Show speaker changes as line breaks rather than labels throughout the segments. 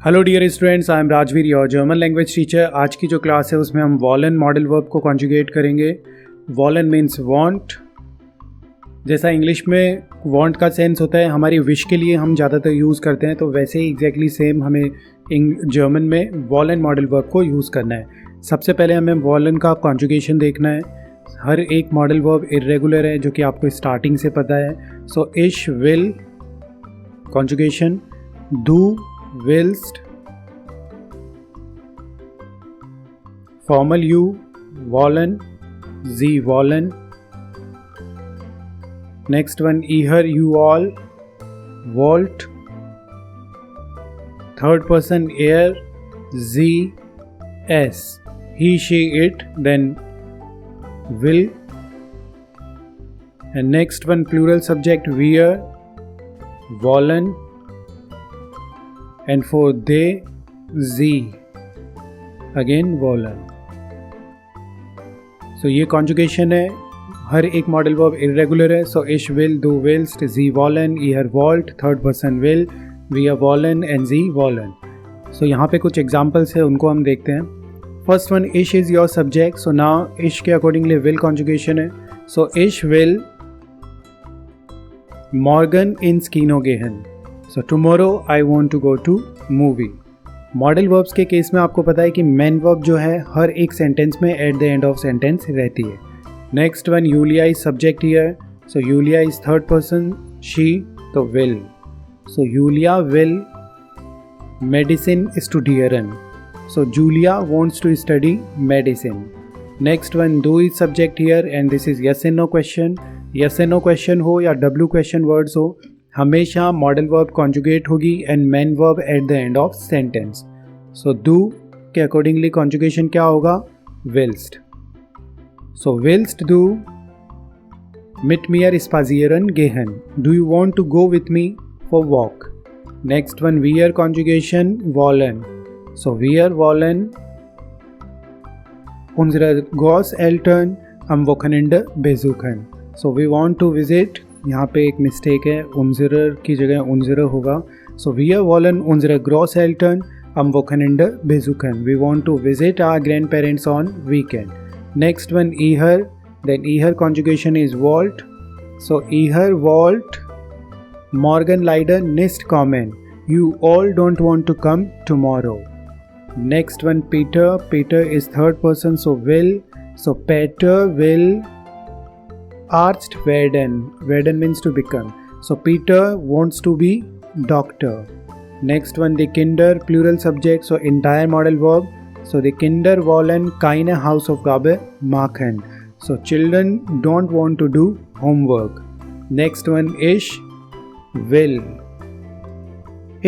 Hello dear students, I am Rajveer, your German language teacher. आज की जो क्लास है उसमें हम वॉलन मॉडल वर्ब को कॉन्जुगेट करेंगे। वॉलन मीन्स वांट। जैसा इंग्लिश में वांट का सेंस होता है हमारी विश के लिए हम ज़्यादातर यूज़ करते हैं, तो वैसे ही एग्जैक्टली सेम हमें जर्मन में वॉलन मॉडल वर्ब को यूज़ करना है। सबसे पहले हमें वॉलन का कॉन्जुगेशन देखना है। हर एक मॉडल वर्ब इर्रेगुलर है, जो कि आपको स्टार्टिंग से पता है। सो इश will conjugation, do willst, formal you wollen, sie wollen. Next one, ihr you all wollt. Third person er, sie es, he she it, then will. And next one, plural subject wir wollen. And for they, sie, again wollen. So ये conjugation है। हर एक modal verb irregular है। So ich will, du willst, sie wollen, ihr wollt, third person will, wir wollen and sie wollen. So यहाँ पे कुछ examples है, उनको हम देखते हैं। First one, ich is your subject. So now ich के accordingly will conjugation है। So ich will morgen ins Kino gehen. So tomorrow I want to go to movie. Modal verbs के केस में आपको पता है कि मेन वर्ब जो है हर एक सेंटेंस में at the end of sentence रहती है। Next one, Julia is subject here. So Julia is third person, she तो will. So Julia will medicine स्टूडियरन। So Julia wants to study medicine. Next one, डू is subject here and this is yes and no question. Yes and no question हो या W question words हो, हमेशा modal verb conjugate होगी and main verb at the end of sentence. So डू के accordingly conjugation क्या होगा? विल्स्ट। सो विल्स्ट डू मिट मियर स्पाजियरन गेहन। Do you want to go with me for walk. Next one, वियर कॉन्जुगेशन वॉलन। सो वियर वॉलन उनजर गॉस एल्टर्न am Wochenende besuchen. So we want to visit, यहाँ पे एक मिस्टेक है, उनजरर की जगह उनजरर होगा। सो वी आर वॉलन उनजर ग्रॉस एल्टर्न am Wochenende besuchen. We want to visit our grandparents on weekend. Next one, ihr, then ihr conjugation is wollt. So ihr wollt morgen leider nicht kommen. You all don't want to come tomorrow. Next one, Peter. Peter is third person, so will. So Peter will Arzt werden. Werden means to become. So Peter wants to be doctor. Next one, the Kinder, plural subject, so entire model verb. So the Kinder wollen keine Hausaufgabe machen. So children don't want to do homework. Next one, ich will.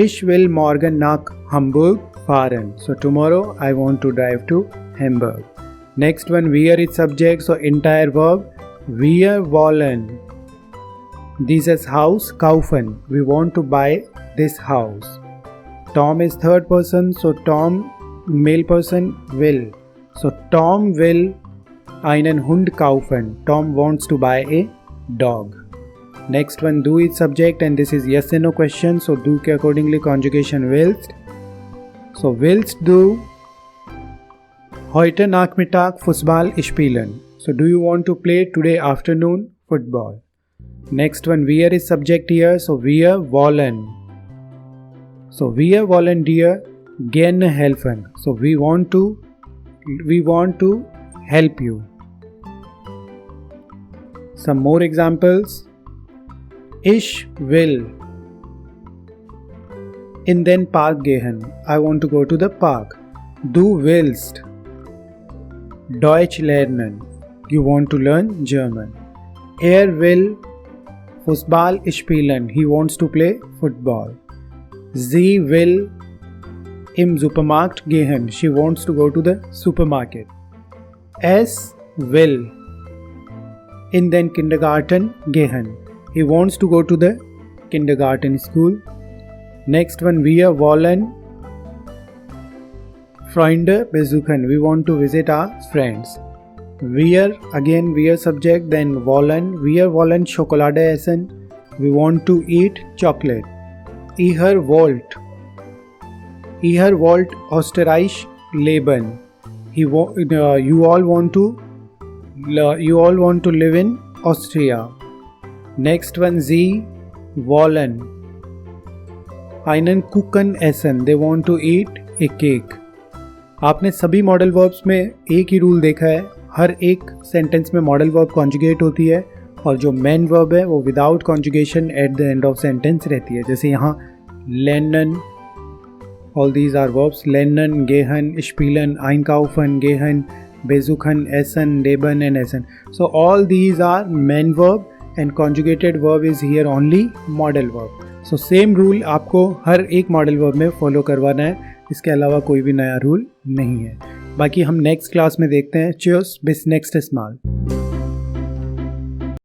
Ich will morgen nach Hamburg fahren. So tomorrow I want to drive to Hamburg. Next one, wir is subject, so entire verb. Wir wollen dieses Haus kaufen. We want to buy this house. Tom is third person, so Tom male person will. So Tom will einen Hund kaufen. Tom wants to buy a dog. Next one, do is subject and this is yes and no question. So do के accordingly conjugation willst. So willst du heute Nachmittag Fußball spielen. So do you want to play today afternoon football? Next one, wir is subject here, so wir wollen. So wir wollen dir gerne helfen. So we want to help you. Some more examples. Ich will in den Park gehen. I want to go to the park. Du willst Deutsch lernen. You want to learn German. Er will Fußball spielen. He wants to play football. Sie will im Supermarkt gehen. She wants to go to the supermarket. Es will in den Kindergarten gehen. He wants to go to the kindergarten school. Next one, wir wollen Freunde besuchen. We want to visit our friends. Wir, again wir subject, then wollen. Wir wollen Schokolade essen. We want to eat chocolate. Ihr wollt. Ihr wollt Österreich leben. You all want to live in Austria. Next one, Sie wollen einen Kuchen essen. They want to eat a cake. आपने सभी modal verbs में एक ही rule देखा है, हर एक sentence में model verb conjugate होती है और जो मेन वर्ब है वो without conjugation eight the end of sentence रहती है. जैसे यहाँ lernen, all these are verbs, lernen, gehen, spielen, einkaufen, gehen, besuchen, essen, leben and essen. So all these are main verb and conjugated verb is here only modal verb. So same rule आपको हर एक modal verb में follow करवाना है, इसके अलावा कोई भी नया रूल नहीं है. बाकी हम नेक्स्ट क्लास में देखते हैं. Cheers, bis nächstes Mal.